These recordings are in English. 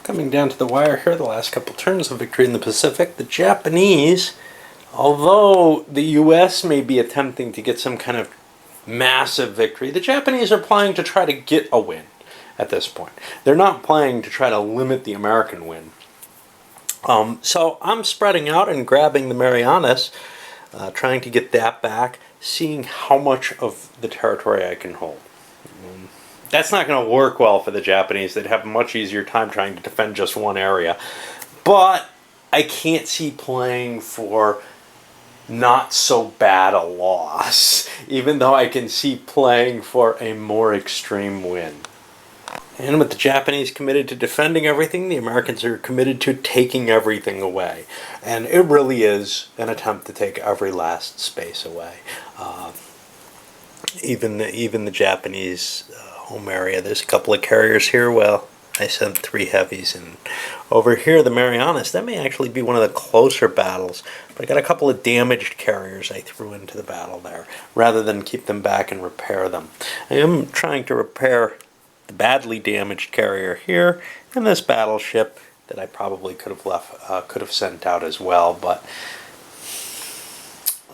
Coming down to the wire here, the last couple turns of victory in the Pacific. The Japanese, although the U.S. may be attempting to get some kind of massive victory, the Japanese are playing to try to get a win at this point. They're not playing to try to limit the American win. So I'm spreading out and grabbing the Marianas, trying to get that back, seeing how much of the territory I can hold. That's not going to work well for the Japanese. They'd have a much easier time trying to defend just one area. But I can't see playing for not so bad a loss, even though I can see playing for a more extreme win. And with the Japanese committed to defending everything, the Americans are committed to taking everything away. And it really is an attempt to take every last space away. Even the Japanese home area. There's a couple of carriers here. Well, I sent 3 heavies, and over here, the Marianas, that may actually be one of the closer battles, but I got a couple of damaged carriers I threw into the battle there, rather than keep them back and repair them. I am trying to repair the badly damaged carrier here, and this battleship that I probably could have sent out as well, but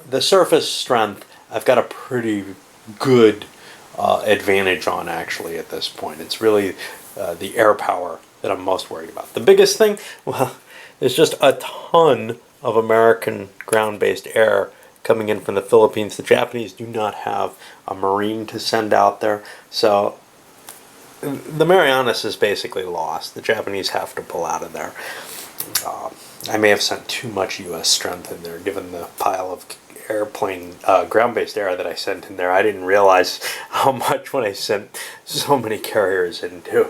the surface strength, I've got a pretty good advantage on, actually, at this point. It's really the air power that I'm most worried about. The biggest thing, well, there's just a ton of American ground-based air coming in from the Philippines. The Japanese do not have a Marine to send out there, so the Marianas is basically lost. The Japanese have to pull out of there. I may have sent too much U.S. strength in there, given the pile of airplane ground-based air that I sent in there. I didn't realize how much when I sent so many carriers into.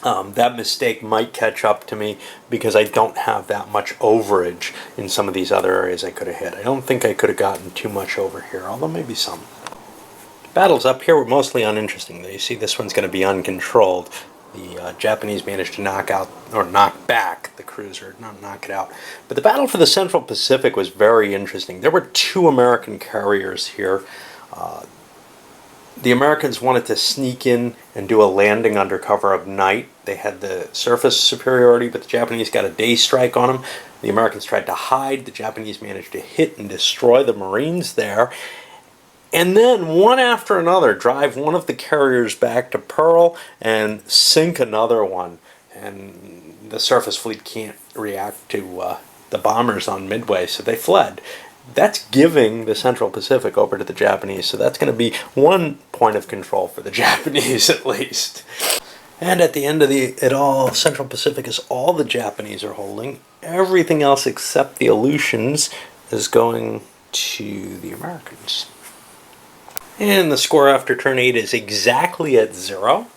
That mistake might catch up to me because I don't have that much overage in some of these other areas I could have hit. I don't think I could have gotten too much over here, although maybe some. Battles up here were mostly uninteresting. You see, this one's going to be uncontrolled. The Japanese managed to knock out, or knock back, the cruiser, not knock it out. But the battle for the Central Pacific was very interesting. There were 2 American carriers here. The Americans wanted to sneak in and do a landing under cover of night. They had the surface superiority, but the Japanese got a day strike on them. The Americans tried to hide. The Japanese managed to hit and destroy the Marines there. And then, one after another, drive one of the carriers back to Pearl and sink another one. And the surface fleet can't react to the bombers on Midway, so they fled. That's giving the Central Pacific over to the Japanese, so that's going to be one point of control for the Japanese, at least. And at the end of it all, Central Pacific is all the Japanese are holding. Everything else except the Aleutians is going to the Americans. And the score after turn 8 is exactly at 0,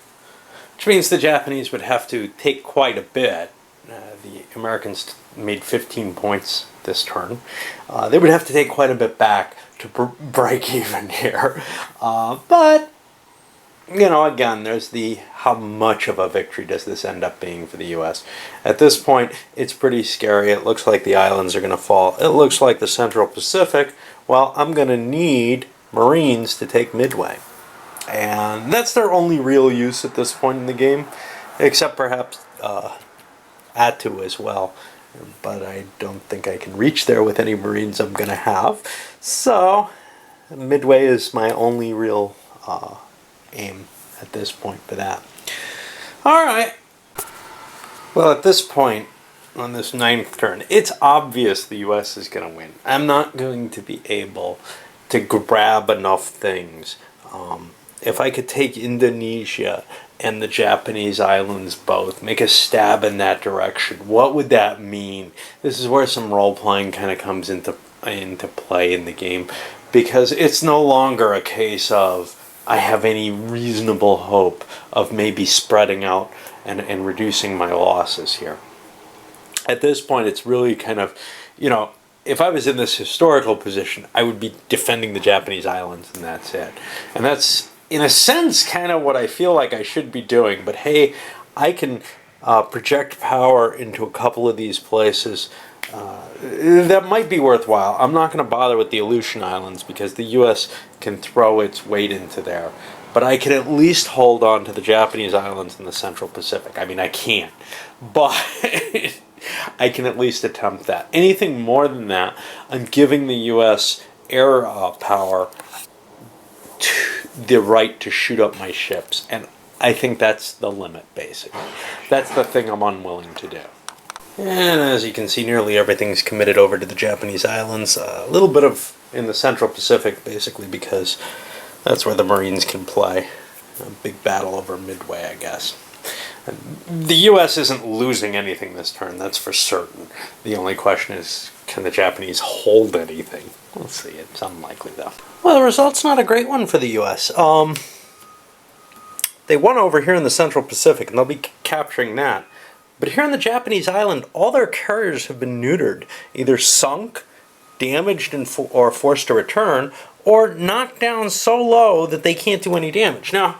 which means the Japanese would have to take quite a bit. The Americans made 15 points this turn. They would have to take quite a bit back to break even here. But, you know, again, there's the how much of a victory does this end up being for the U.S. At this point, it's pretty scary. It looks like the islands are going to fall. It looks like the Central Pacific, well, I'm going to need Marines to take Midway. And that's their only real use at this point in the game, except perhaps Attu as well. But I don't think I can reach there with any Marines I'm going to have. So, Midway is my only real aim at this point for that. Alright. Well, at this point, on this 9th turn, it's obvious the U.S. is going to win. I'm not going to be able to grab enough things. If I could take Indonesia and the Japanese islands both, make a stab in that direction, what would that mean? This is where some role-playing kind of comes into play in the game, because it's no longer a case of I have any reasonable hope of maybe spreading out and reducing my losses here. At this point, it's really kind of, you know, if I was in this historical position, I would be defending the Japanese islands, and that's it. And that's, in a sense, kind of what I feel like I should be doing. But hey, I can project power into a couple of these places. That might be worthwhile. I'm not going to bother with the Aleutian Islands because the U.S. can throw its weight into there. but I can at least hold on to the Japanese islands in the Central Pacific. I mean, I can't, but I can at least attempt that. Anything more than that, I'm giving the U.S. air power the right to shoot up my ships, and I think that's the limit, basically. That's the thing I'm unwilling to do. And as you can see, nearly everything's committed over to the Japanese islands. A little bit of in the Central Pacific, basically, because that's where the Marines can play. A big battle over Midway, I guess. And the U.S. isn't losing anything this turn, that's for certain. The only question is, can the Japanese hold anything? We'll see. It's unlikely, though. Well, the result's not a great one for the U.S. They won over here in the Central Pacific, and they'll be capturing that. But here in the Japanese island, all their carriers have been neutered, either sunk, damaged, or forced to return, or knocked down so low that they can't do any damage. Now,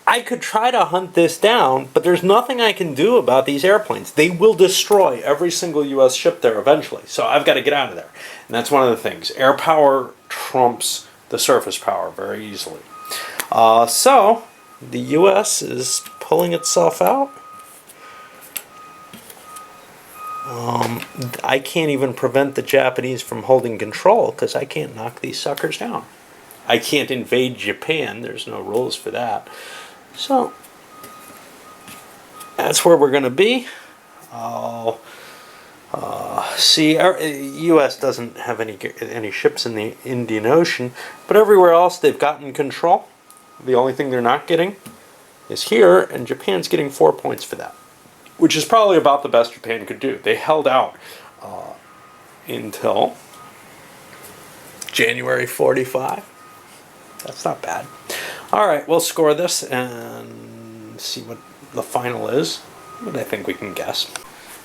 I could try to hunt this down, but there's nothing I can do about these airplanes. They will destroy every single U.S. ship there eventually, so I've got to get out of there. And that's one of the things. Air power trumps the surface power very easily. So, the U.S. is pulling itself out. I can't even prevent the Japanese from holding control because I can't knock these suckers down. I can't invade Japan. There's no rules for that. So, that's where we're going to be. I'll see. Our U.S. doesn't have any ships in the Indian Ocean, but everywhere else they've gotten control. The only thing they're not getting is here, and Japan's getting 4 points for that, which is probably about the best Japan could do. They held out until January 45. That's not bad. All right, we'll score this and see what the final is, but I think we can guess.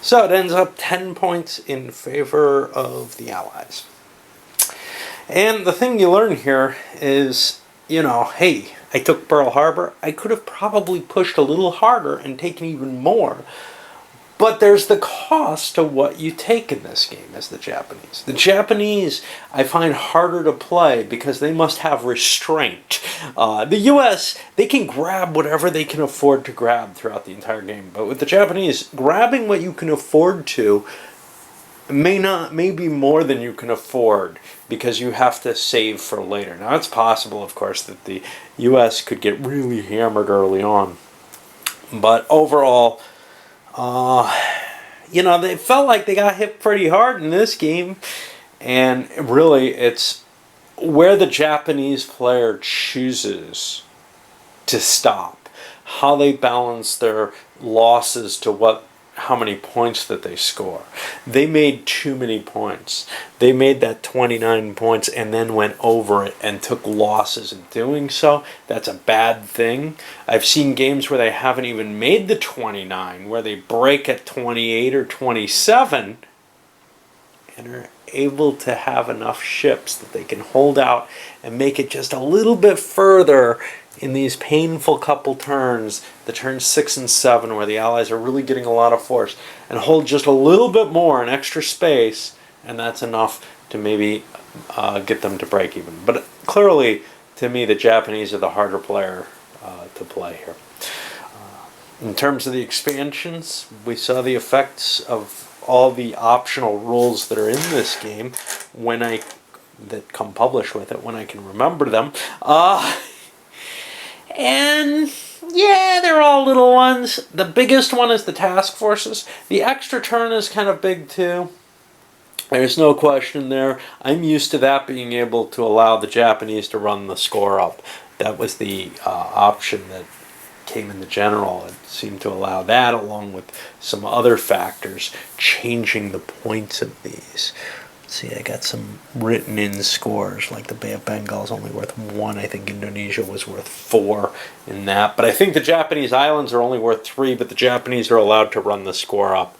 So it ends up 10 points in favor of the Allies. And the thing you learn here is, you know, hey, I took Pearl Harbor. I could have probably pushed a little harder and taken even more. But there's the cost to what you take in this game as the Japanese. The Japanese, I find harder to play because they must have restraint. The U.S., they can grab whatever they can afford to grab throughout the entire game. But with the Japanese, grabbing what you can afford to may be more than you can afford because you have to save for later. Now, it's possible, of course, that the U.S. could get really hammered early on. But overall, you know, they felt like they got hit pretty hard in this game. And really, it's where the Japanese player chooses to stop. How they balance their losses to how many points that they score. They made too many points. They made that 29 points and then went over it and took losses in doing so. That's a bad thing. I've seen games where they haven't even made the 29, where they break at 28 or 27 and are able to have enough ships that they can hold out and make it just a little bit further in these painful couple turns, the turns 6 and 7, where the Allies are really getting a lot of force, and hold just a little bit more in extra space, and that's enough to maybe get them to break even. But clearly, to me, the Japanese are the harder player to play here. In terms of the expansions, we saw the effects of all the optional rules that are in this game that come published with it when I can remember them. And yeah, they're all little ones. The biggest one is the task forces. The extra turn is kind of big too. There's no question there. I'm used to that being able to allow the Japanese to run the score up. That was the option that came in the general. It seemed to allow that, along with some other factors, changing the points of these. See, I got some written in scores, like the Bay of Bengal is only worth 1. I think Indonesia was worth 4 in that. But I think the Japanese islands are only worth 3, but the Japanese are allowed to run the score up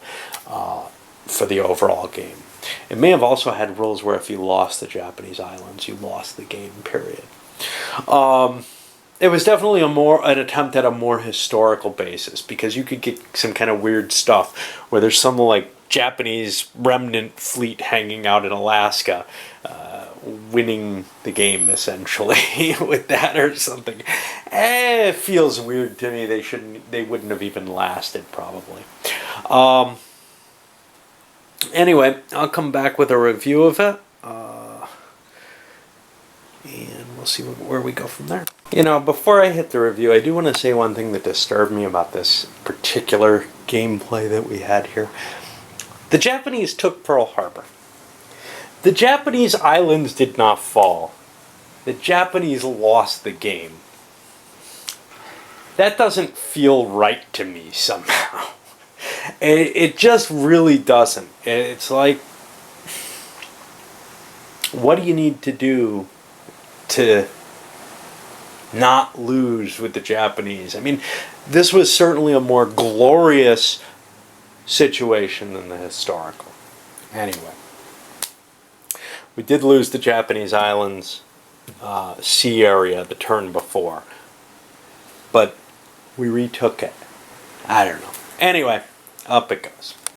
for the overall game. It may have also had rules where if you lost the Japanese islands, you lost the game, period. It was definitely an attempt at a more historical basis, because you could get some kind of weird stuff where there's some like Japanese remnant fleet hanging out in Alaska, winning the game essentially with that or something. It feels weird to me. They wouldn't have even lasted probably. Anyway, I'll come back with a review of it. And we'll see where we go from there. Before I hit the review, I do want to say one thing that disturbed me about this particular gameplay that we had here. The Japanese took Pearl Harbor. The Japanese islands did not fall. The Japanese lost the game. That doesn't feel right to me somehow. It just really doesn't. It's like, what do you need to do to not lose with the Japanese? I mean, this was certainly a more glorious situation than the historical. Anyway, we did lose the Japanese islands sea area the turn before, but we retook it. I don't know. Anyway, up it goes.